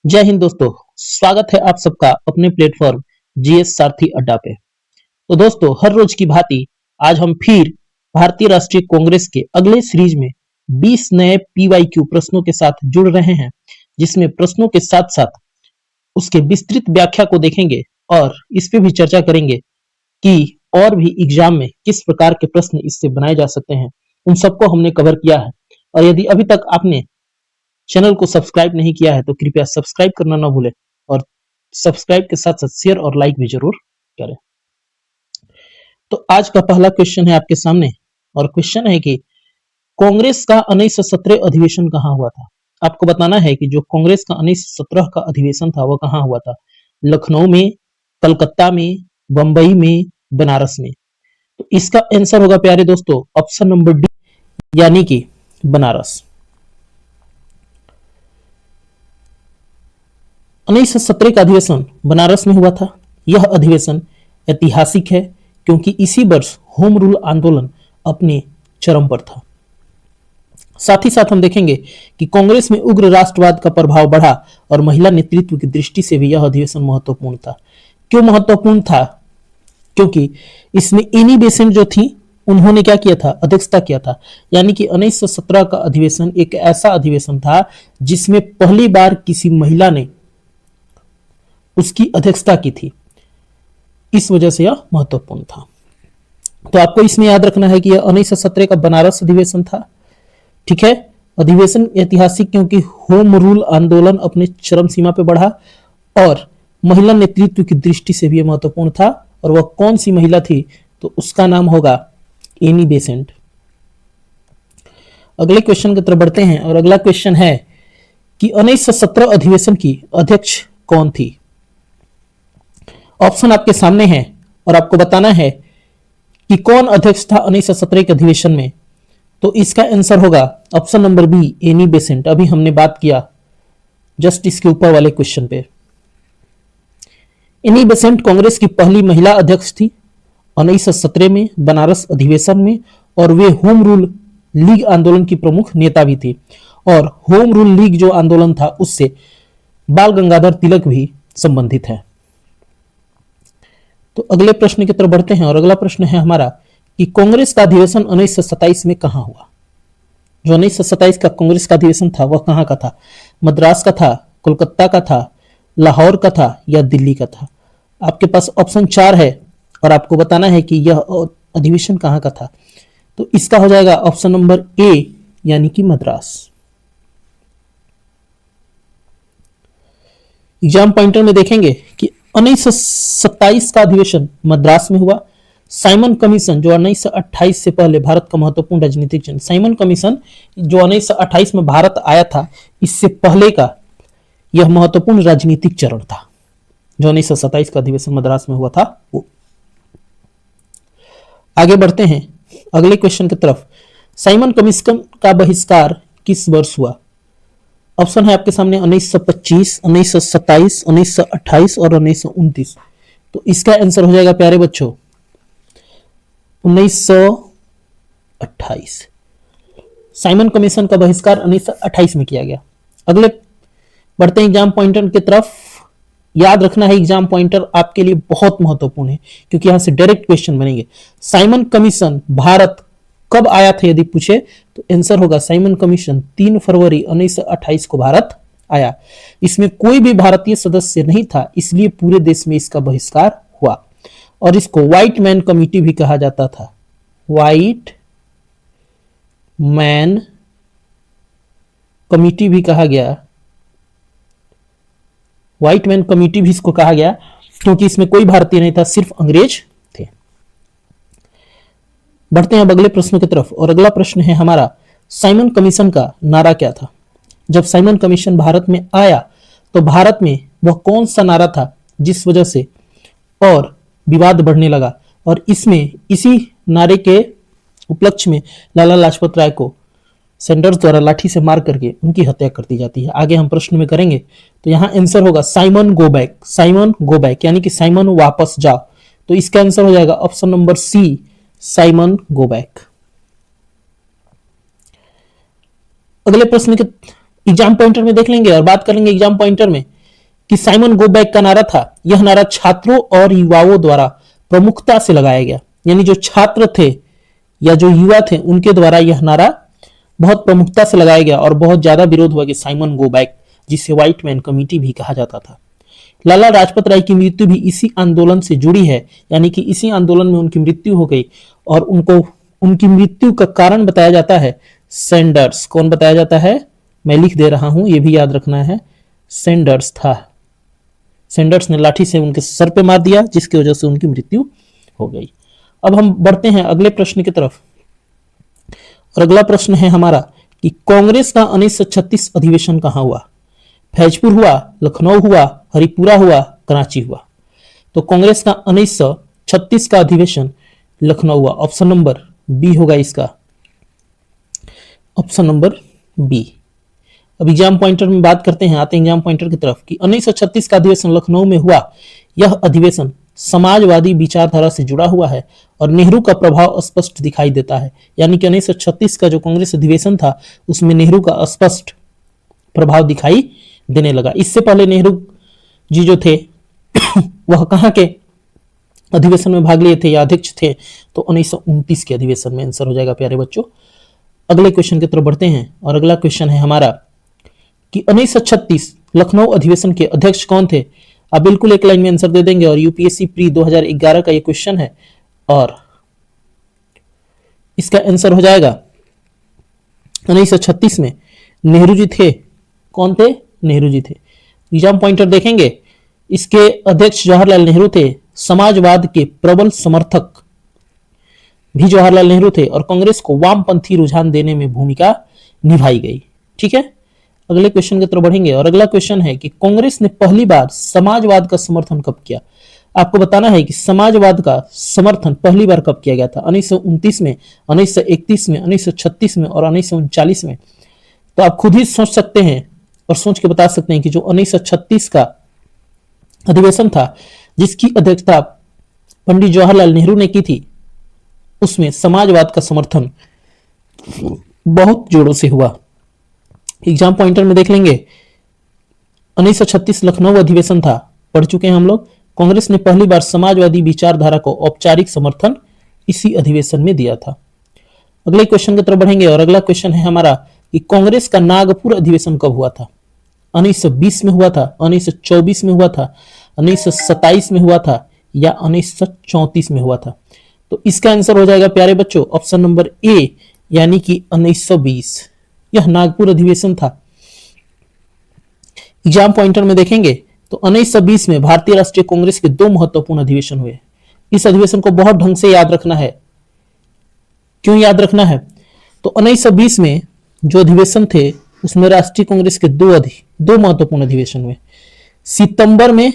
जय हिंद दोस्तों। स्वागत है आप सबका अपने प्लेटफॉर्म जीएस सारथी अड्डा पे। तो दोस्तों, हर रोज की भांति आज हम फिर भारतीय राष्ट्रीय कांग्रेस के अगले सीरीज में 20 नए पीवाईक्यू प्रश्नों के साथ जुड़ रहे हैं, जिसमें प्रश्नों के साथ साथ उसके विस्तृत व्याख्या को देखेंगे और इस पे भी चर्चा करेंगे कि और भी एग्जाम में किस प्रकार के प्रश्न इससे बनाए जा सकते हैं। उन सबको हमने कवर किया है, और यदि अभी तक आपने चैनल को सब्सक्राइब नहीं किया है तो कृपया सब्सक्राइब करना ना भूलें, और सब्सक्राइब के साथ साथ शेयर और लाइक भी जरूर करें। तो आज का पहला क्वेश्चन है आपके सामने, और क्वेश्चन है कि कांग्रेस का 1917 अधिवेशन कहाँ हुआ था। आपको बताना है कि जो कांग्रेस का 1917 का अधिवेशन था वो कहाँ हुआ था। लखनऊ में, कलकत्ता में, बंबई में, बनारस में। तो इसका आंसर होगा प्यारे दोस्तों ऑप्शन नंबर डी, यानी कि बनारस। 1917 का अधिवेशन बनारस में हुआ था। यह अधिवेशन ऐतिहासिक है क्योंकि इसी वर्ष होम रूल आंदोलन अपने चरम पर था। साथ ही साथ हम देखेंगे कि कांग्रेस में उग्र राष्ट्रवाद का प्रभाव बढ़ा और महिला नेतृत्व की दृष्टि से भी यह अधिवेशन महत्वपूर्ण था। क्यों महत्वपूर्ण था? क्योंकि इसमें एनी बेसेंट जो थी उन्होंने क्या किया था, अध्यक्षता किया था। यानी कि 1917 का अधिवेशन एक ऐसा अधिवेशन था जिसमें पहली बार किसी महिला ने उसकी अध्यक्षता की थी। इस वजह से यह महत्वपूर्ण था। तो आपको इसमें याद रखना है कि यह 1917 का बनारस अधिवेशन था। ठीक है, अधिवेशन ऐतिहासिक क्योंकि होम रूल आंदोलन अपने चरम सीमा पर बढ़ा और महिला नेतृत्व की दृष्टि से भी यह महत्वपूर्ण था। और वह कौन सी महिला थी? तो उसका नाम होगा एनी बेसेंट। अगले क्वेश्चन की तरफ बढ़ते हैं, और अगला क्वेश्चन है कि 1917 अधिवेशन की अध्यक्ष कौन थी। ऑप्शन आपके सामने है और आपको बताना है कि कौन अध्यक्ष था 1917 के अधिवेशन में। तो इसका आंसर होगा option number B, Annie Besant. अभी हमने बात किया जस्ट इसके ऊपर वाले क्वेश्चन पे। एनी बेसेंट कांग्रेस की पहली महिला अध्यक्ष थी 1917 में बनारस अधिवेशन में, और वे होम रूल लीग आंदोलन की प्रमुख नेता भी थी। और होम रूल लीग जो आंदोलन था उससे बाल गंगाधर तिलक भी संबंधित है। तो अगले प्रश्न की तरफ बढ़ते हैं, और अगला प्रश्न है हमारा कि कांग्रेस का अधिवेशन 1927 में कहां हुआ। जो 1927 का कांग्रेस का अधिवेशन था वह कहां का था? मद्रास का था, कोलकाता का था, लाहौर का था या दिल्ली का था? आपके पास ऑप्शन 4 है और आपको बताना है कि यह अधिवेशन कहां का था। तो इसका हो जाएगा ऑप्शन नंबर ए, यानी कि मद्रास। एग्जाम पॉइंटर में देखेंगे कि 1927 का अधिवेशन मद्रास में हुआ। साइमन कमीशन जो 1928 से पहले भारत का महत्वपूर्ण राजनीतिक चरण, साइमन कमीशन जो 1928 में भारत आया था, इससे पहले का यह महत्वपूर्ण राजनीतिक चरण था जो 1927 का अधिवेशन मद्रास में हुआ था वो। आगे बढ़ते हैं अगले क्वेश्चन की तरफ। साइमन कमीशन का बहिष्कार किस वर्ष हुआ? ऑप्शन है आपके सामने 1925, 1927, 1928 और 1929। तो इसका आंसर हो जाएगा प्यारे बच्चों 1928। साइमन कमीशन का बहिष्कार 1928 में किया गया। अगले बढ़ते हैं एग्जाम पॉइंटर की तरफ। याद रखना है एग्जाम पॉइंटर आपके लिए बहुत महत्वपूर्ण है क्योंकि यहां से डायरेक्ट क्वेश्चन बनेंगे। साइमन कमीशन भारत कब आया था यदि पूछे तो आंसर होगा साइमन कमीशन 3 फरवरी 1928 को भारत आया। इसमें कोई भी भारतीय सदस्य नहीं था, इसलिए पूरे देश में इसका बहिष्कार हुआ। और इसको व्हाइट मैन कमिटी भी कहा जाता था। व्हाइट मैन कमिटी भी कहा गया, व्हाइट मैन कमिटी भी इसको कहा गया क्योंकि इसमें कोई भारतीय नहीं था, सिर्फ अंग्रेज थे। बढ़ते हैं अब अगले प्रश्न की तरफ, और अगला प्रश्न है हमारा साइमन कमीशन का नारा क्या था। जब साइमन कमीशन भारत में आया तो भारत में वह कौन सा नारा था जिस वजह से और विवाद बढ़ने लगा, और इसमें इसी नारे के उपलक्ष्य में लाला लाजपत राय को सैंडर्स द्वारा लाठी से मार करके उनकी हत्या कर दी जाती है। आगे हम प्रश्न में करेंगे। तो यहां आंसर होगा Simon go back, Simon go back यानी कि साइमन वापस जाओ। तो इसका आंसर हो जाएगा option number C, Simon go back. अगले प्रश्न के एग्जाम पॉइंटर में देख लेंगे और बात करेंगे एग्जाम पॉइंटर में कि साइमन गो बैक का नारा था, यह नारा छात्रों और युवाओं द्वारा प्रमुखता से लगाया गया, यानी जो छात्र थे या जो युवा थे उनके द्वारा यह नारा बहुत प्रमुखता से लगाया गया और बहुत ज्यादा विरोध हुआ कि साइमन गो बैक, जिसे व्हाइट मैन कमेटी भी कहा जाता था। लाला लाजपत राय की मृत्यु भी इसी आंदोलन से जुड़ी है, यानी कि इसी आंदोलन में उनकी मृत्यु हो गई और उनकी मृत्यु का कारण बताया जाता है सैंडर्स। कौन बताया जाता है, मैं लिख दे रहा हूं, यह भी याद रखना है, सैंडर्स था। सैंडर्स ने लाठी से उनके सर पे मार दिया, जिसकी वजह से उनकी मृत्यु हो गई। अब हम बढ़ते हैं अगले प्रश्न की तरफ, और अगला प्रश्न है हमारा कि कांग्रेस का 1936 अधिवेशन कहां हुआ? फैजपुर हुआ, लखनऊ हुआ, हरिपुरा हुआ, कराची हुआ। तो कांग्रेस का 1936 का अधिवेशन लखनऊ हुआ। ऑप्शन नंबर बी होगा इसका, ऑप्शन नंबर बी। अब एग्जाम पॉइंटर में बात करते हैं, आते हैं एग्जाम पॉइंटर की तरफ कि 1936 का अधिवेशन लखनऊ में हुआ। यह अधिवेशन समाजवादी विचारधारा से जुड़ा हुआ है और नेहरू का प्रभाव स्पष्ट दिखाई देता है, यानी कि 1936 का जो कांग्रेस अधिवेशन था उसमें नेहरू का स्पष्ट प्रभाव दिखाई देने लगा। इससे पहले नेहरू जी जो थे वह कहां के अधिवेशन में भाग लिए थे या अध्यक्ष थे? तो 1929 के अधिवेशन में आंसर हो जाएगा प्यारे बच्चों। अगले क्वेश्चन की तरफ बढ़ते हैं, और अगला क्वेश्चन है हमारा कि 1936 लखनऊ अधिवेशन के अध्यक्ष कौन थे? आप बिल्कुल एक लाइन में आंसर दे देंगे, और यूपीएससी प्री 2011 का ये क्वेश्चन है और इसका आंसर हो जाएगा 1936 में नेहरू जी थे। कौन थे? नेहरू जी थे। एग्जाम पॉइंटर देखेंगे, इसके अध्यक्ष जवाहरलाल नेहरू थे। समाजवाद के प्रबल समर्थक भी जवाहरलाल नेहरू थे और कांग्रेस को वामपंथी रुझान देने में भूमिका निभाई गई। ठीक है, अगले क्वेश्चन की तरफ बढ़ेंगे, और अगला क्वेश्चन है कि कांग्रेस ने पहली बार समाजवाद का समर्थन कब किया? आपको बताना है कि समाजवाद का समर्थन पहली बार कब किया गया था? 1929 में, 1931 में, 1936 में और 1939 में। तो आप खुद ही सोच सकते हैं और सोच के बता सकते हैं कि जो 1936 का अधिवेशन था जिसकी अध्यक्षता पंडित जवाहरलाल नेहरू ने की थी, उसमें समाजवाद का समर्थन बहुत जोरों से हुआ। एग्जाम पॉइंटर में देख लेंगे, 1936 लखनऊ अधिवेशन था, पढ़ चुके हैं हम लोग। कांग्रेस ने पहली बार समाजवादी विचारधारा को औपचारिक समर्थन इसी अधिवेशन में दिया था। अगले क्वेश्चन की तरफ बढ़ेंगे, और अगला क्वेश्चन है हमारा कि कांग्रेस का नागपुर अधिवेशन कब हुआ था? 1920 में हुआ था, 1924 में हुआ था, 1927 में हुआ था या 1934 में हुआ था? तो इसका आंसर हो जाएगा प्यारे बच्चों ऑप्शन नंबर ए, यानी कि 1920। यह नागपुर अधिवेशन था। एग्जाम पॉइंटर में देखेंगे तो 1920 में भारतीय राष्ट्रीय कांग्रेस के दो महत्वपूर्ण अधिवेशन हुए। इस अधिवेशन को बहुत ढंग से याद रखना है। क्यों याद रखना है? तो 1920 में जो अधिवेशन थे उसमें राष्ट्रीय कांग्रेस के दो महत्वपूर्ण अधिवेशन हुए। सितंबर में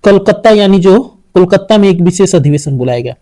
कलकत्ता, यानी जो कोलकाता में एक विशेष अधिवेशन बुलाया गया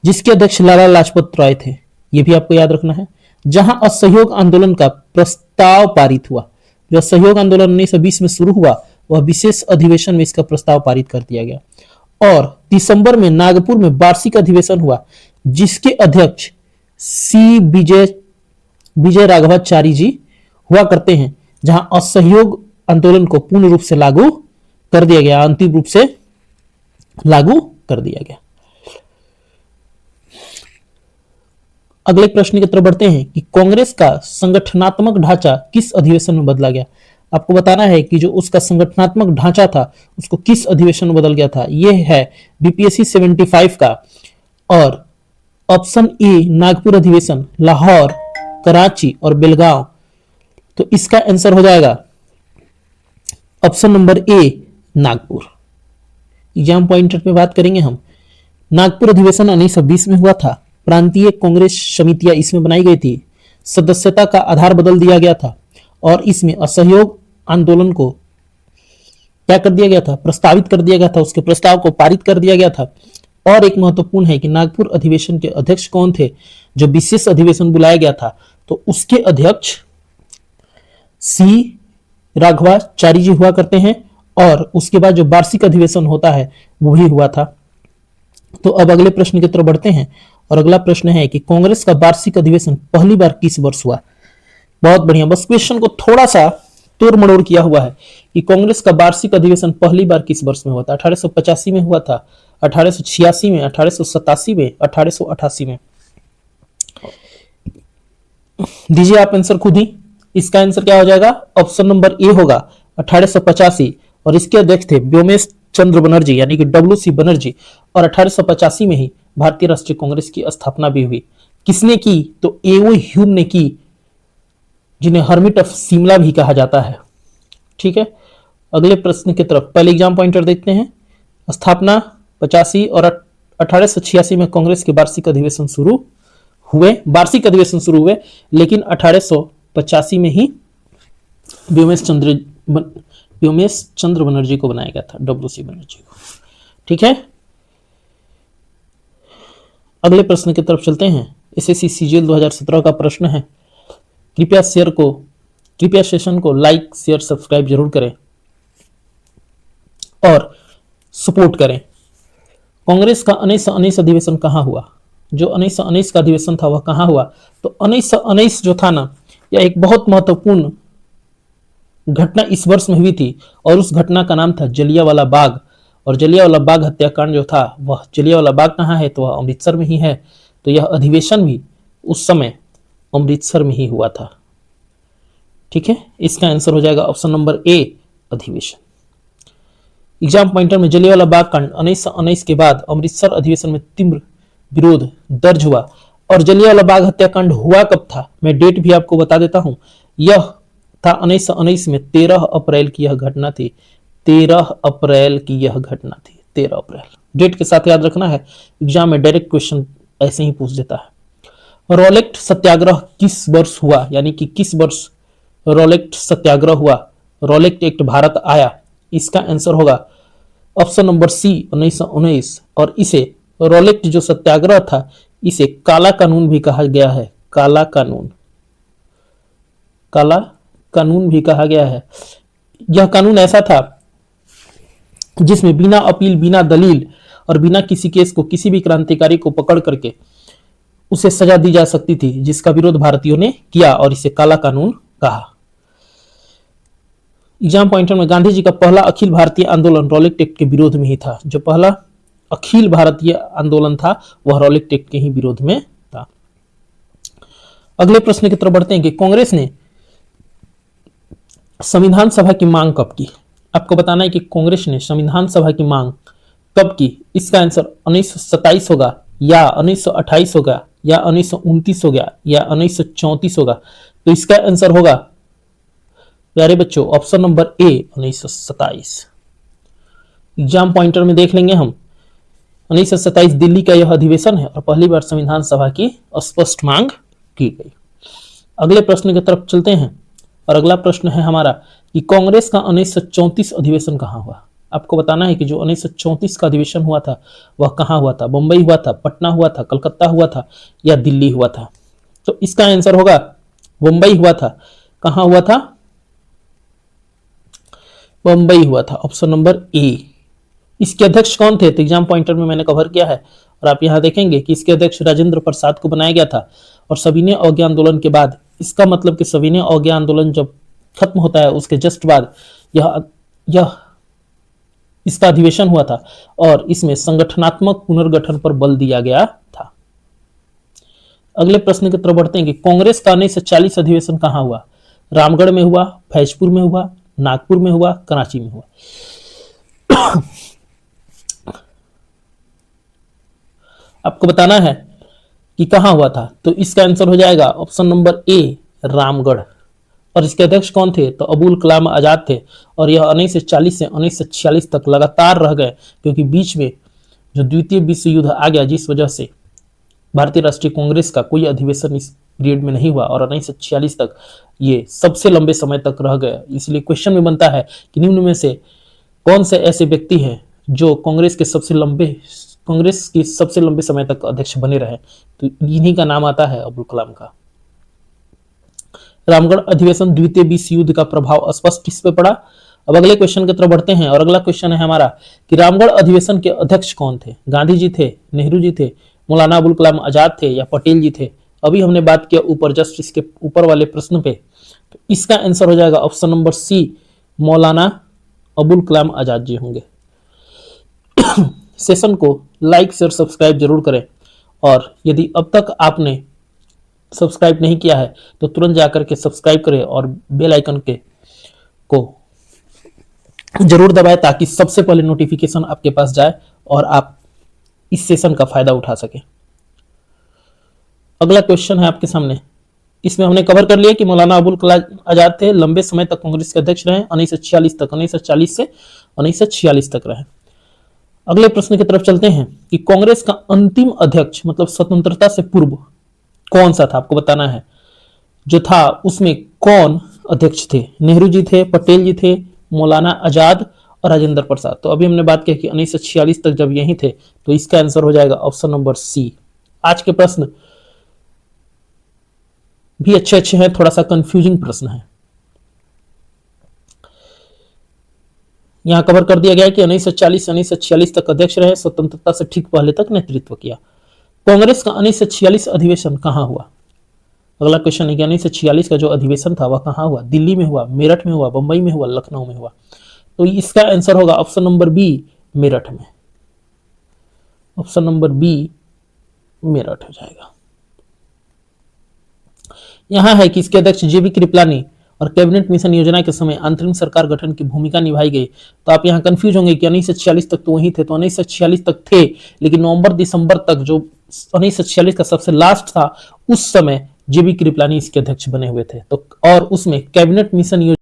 जिसके अध्यक्ष लाला लाजपत राय थे, यह भी आपको याद रखना है, जहां असहयोग आंदोलन का प्रस्ताव पारित हुआ। जो असहयोग आंदोलन 1920 में शुरू हुआ वह विशेष अधिवेशन में इसका प्रस्ताव पारित कर दिया गया। और दिसंबर में नागपुर में वार्षिक अधिवेशन हुआ जिसके अध्यक्ष सी विजय राघवाचारी जी हुआ करते हैं, जहां असहयोग आंदोलन को पूर्ण रूप से लागू कर दिया गया, अंतिम रूप से लागू कर दिया गया। अगले प्रश्न की तरफ बढ़ते हैं कि कांग्रेस का संगठनात्मक ढांचा किस अधिवेशन में बदला गया? आपको बताना है कि जो उसका संगठनात्मक ढांचा था उसको किस अधिवेशन में बदल गया था। यह है बीपीएससी 75 का, और ऑप्शन ए नागपुर अधिवेशन, लाहौर, कराची और बेलगांव। तो इसका आंसर हो जाएगा option number A Nagpur. Exam pointer पे बात करेंगे हम। नागपुर अधिवेशन 1920 में हुआ था। प्रांतीय कांग्रेस समितियां इसमें बनाई गई थी। सदस्यता का आधार बदल दिया गया था और इसमें असहयोग आंदोलन को क्या कर दिया गया था? प्रस्तावित कर दिया गया था, उसके प्रस्ताव को पारित कर दिया गया था। और एक महत्वपूर्ण है कि नागपुर अधिवेशन के अध्यक्ष कौन थे? जो विशेष अधिवेशन बुलाया गया था तो उसके अध्यक्ष सी राघवाचारी जी हुआ करते हैं, और उसके बाद जो वार्षिक अधिवेशन होता है वो भी हुआ था। तो अब अगले प्रश्न की तरफ बढ़ते हैं, और अगला प्रश्न है कि कांग्रेस का वार्षिक अधिवेशन पहली बार किस वर्ष हुआ? बहुत बढ़िया, बस क्वेश्चन को थोड़ा सा तोड़ मड़ोड़ किया हुआ है कि कांग्रेस का वार्षिक अधिवेशन पहली बार किस वर्ष में हुआ था। 1885 में हुआ था, 1886 में, 1887 में, 1888 में। दीजिए आप आंसर खुद ही। इसका आंसर क्या हो जाएगा? ऑप्शन नंबर ए होगा 1885। और इसके अध्यक्ष थे व्योमेश चंद्र बनर्जी यानी कि डब्ल्यू.सी. बनर्जी। और 1885 में ही भारतीय राष्ट्रीय कांग्रेस की स्थापना भी हुई। किसने की? तो एओ ह्यूम ने की, जिन्हें हर्मिट ऑफ शिमला भी कहा जाता है। ठीक है, अगले प्रश्न की तरफ पहले एग्जाम पॉइंटर देखते हैं। स्थापना 85 और 1886 में कांग्रेस के वार्षिक अधिवेशन शुरू हुए, लेकिन 1885 में ही व्योमेश चंद्र बनर्जी को बनाया गया था, डब्ल्यू.सी. बनर्जी को। ठीक है, अगले प्रश्न की तरफ चलते हैं। एसएससी सीजीएल 2017 का प्रश्न है। कृपया सेशन को लाइक, शेयर, सब्सक्राइब जरूर करें और सपोर्ट करें। कांग्रेस का 1919 अधिवेशन कहां हुआ? जो 1919 का अधिवेशन था वह कहां हुआ? तो 1919 जो था ना, यह एक बहुत महत्वपूर्ण घटना इस वर्ष में हुई थी और उस घटना का नाम था जलियांवाला बाग। और जलियांवाला बाग हत्याकांड जो था, वह जलियांवाला बाग कहाँ है? तो वह अमृतसर में ही है। तो यह अधिवेशन भी उस समय अमृतसर में ही हुआ था। ठीक है, इसका आंसर हो जाएगा ऑप्शन नंबर ए, अधिवेशन। एग्जाम पॉइंटर में जलियांवाला बाग कांड 1919 के बाद अमृतसर अधिवेशन में तीव्र विरोध दर्ज हुआ। और जलियांवाला बाग हत्याकांड हुआ कब था? मैं डेट भी आपको बता देता हूं। यह था 1919 में 13 अप्रैल की यह घटना थी। 13 अप्रैल की यह घटना थी, 13 अप्रैल। डेट के साथ याद रखना है, एग्जाम में डायरेक्ट क्वेश्चन ऐसे ही पूछ देता है। रोलेक्ट सत्याग्रह किस वर्ष हुआ? यानी कि किस वर्ष रोलेक्ट सत्याग्रह हुआ, रोलेक्ट एक्ट भारत आया? इसका आंसर होगा ऑप्शन नंबर सी, 1919। और इसे रोलेक्ट जो सत्याग्रह था, इसे काला कानून भी कहा गया है। काला कानून भी कहा गया है। यह कानून ऐसा था जिसमें बिना अपील, बिना दलील और बिना किसी केस को किसी भी क्रांतिकारी को पकड़ करके उसे सजा दी जा सकती थी, जिसका विरोध भारतीयों ने किया और इसे काला कानून कहा। एग्जाम पॉइंटर में गांधी जी का पहला अखिल भारतीय आंदोलन रोलेक्ट एक्ट के विरोध में ही था। जो पहला अखिल भारतीय आंदोलन था वह रोलेक्ट एक्ट के ही विरोध में था। अगले प्रश्न की तरफ बढ़ते हैं कि कांग्रेस ने संविधान सभा की मांग कब की? आपको बताना है कि कांग्रेस ने संविधान सभा की मांग कब की। इसका आंसर 1927 होगा, या 1928 होगा, या 1929 होगा, या 1934 होगा। तो इसका आंसर होगा प्यारे बच्चों option number A, 1927। Exam pointer में देख लेंगे हम। 1927 दिल्ली का यह अधिवेशन है और पहली बार संविधान सभा की स्पष्ट मांग की गई। अगले प्रश्न की तरफ चलते हैं और अगला प्रश्न है हमारा कि कांग्रेस का 1934 अधिवेशन कहां हुआ? आपको बताना है कि जो 1934 का अधिवेशन हुआ था वह कहां हुआ था। बंबई हुआ था, पटना हुआ था, कलकत्ता हुआ था, या दिल्ली हुआ था? तो इसका आंसर होगा बंबई हुआ था। कहां हुआ था? बंबई हुआ था, ऑप्शन नंबर ए। इसके अध्यक्ष कौन थे? तो एग्जाम पॉइंटर में मैंने कवर किया है और आप यहां देखेंगे कि इसके अध्यक्ष राजेंद्र प्रसाद को बनाया गया था। और सविनय अवज्ञा आंदोलन के बाद, इसका मतलब कि सविनय अवज्ञा आंदोलन जब खत्म होता है उसके जस्ट बाद यह इसका अधिवेशन हुआ था और इसमें संगठनात्मक पुनर्गठन पर बल दिया गया था। अगले प्रश्न की तरफ बढ़ते हैं कि कांग्रेस का 1940 अधिवेशन कहां हुआ? रामगढ़ में हुआ, फैजपुर में हुआ, नागपुर में हुआ, कराची में हुआ? आपको बताना है कि कहां हुआ था। तो इसका आंसर हो जाएगा ऑप्शन नंबर ए, रामगढ़। और इसके अध्यक्ष कौन थे? तो अबुल कलाम आजाद थे। और यह 1940 से 1946 तक लगातार रह गए, क्योंकि बीच में जो द्वितीय विश्व युद्ध आ गया, जिस वजह से भारतीय राष्ट्रीय कांग्रेस का कोई अधिवेशन इस पीरियड में नहीं हुआ और 1946 तक ये सबसे लंबे समय तक रह गए। इसलिए क्वेश्चन में बनता है कि निम्न में से कौन से ऐसे व्यक्ति हैं जो कांग्रेस की सबसे लंबे समय तक अध्यक्ष बने रहे? तो इन्हीं का नाम आता है, अबुल कलाम का। रामगढ़ अधिवेशन द्वितीय विश्व युद्ध का प्रभाव स्पष्ट इस पे पड़ा। अब अगले क्वेश्चन की तरफ बढ़ते हैं और अगला क्वेश्चन है हमारा कि रामगढ़ अधिवेशन के अध्यक्ष कौन थे? गांधी जी थे, नेहरू जी थे, मौलाना अबुल कलाम आजाद थे, या पटेल जी थे? अभी हमने बात किया ऊपर, जस्ट इसके ऊपर वाले प्रश्न पे। तो इसका आंसर हो जाएगा ऑप्शन नंबर सी, मौलाना अबुल कलाम आजाद जी होंगे। सेशन को लाइक शेयर सब्सक्राइब जरूर करें, और यदि अब तक आपने सब्सक्राइब नहीं किया है तो तुरंत जाकर के सब्सक्राइब करें और बेल आइकन के को जरूर दबाएं, ताकि सबसे पहले नोटिफिकेशन आपके पास जाए और आप इस सेशन का फायदा उठा सकें। अगला क्वेश्चन है आपके सामने। इसमें हमने कवर कर लिया कि मौलाना अबुल कलाम आजाद थे, लंबे समय तक कांग्रेस के अध्यक्ष रहे, 1946 तक, 1940 से 1946 तक रहे। अगले प्रश्न की तरफ चलते हैं कि कांग्रेस का अंतिम अध्यक्ष मतलब स्वतंत्रता से पूर्व कौन सा था, आपको बताना है। जो था उसमें कौन अध्यक्ष थे? नेहरू जी थे, पटेल जी थे, मौलाना आजाद और राजेंद्र प्रसाद। तो अभी हमने बात की कि 1946 तक जब यही थे, तो इसका आंसर हो जाएगा ऑप्शन नंबर सी। आज के प्रश्न भी अच्छे अच्छे हैं, थोड़ा सा कंफ्यूजिंग प्रश्न है। यहां कवर कर दिया गया है कि 1940 से 1946 तक अध्यक्ष रहे, स्वतंत्रता से ठीक पहले तक नेतृत्व किया। कांग्रेस का 1946 अधिवेशन कहां हुआ? अगला क्वेश्चन है कि 1946 का जो अधिवेशन था वह कहां हुआ? दिल्ली में हुआ, मेरठ में हुआ, बंबई में हुआ, लखनऊ में हुआ। तो इसका आंसर होगा ऑप्शन नंबर बी, मेरठ में। ऑप्शन नंबर बी मेरठ हो जाएगा। यहां है कि इसके अध्यक्ष जेबी कृपलानी और कैबिनेट मिशन योजना के समय अंतरिम सरकार गठन की भूमिका निभाई गई। तो आप यहां कंफ्यूज होंगे कि 1946 तक तो वही थे, तो 1946 तक थे, लेकिन नवंबर दिसंबर तक जो 1946 का सबसे लास्ट था उस समय जेबी कृपलानी इसके अध्यक्ष बने हुए थे। तो और उसमें कैबिनेट मिशन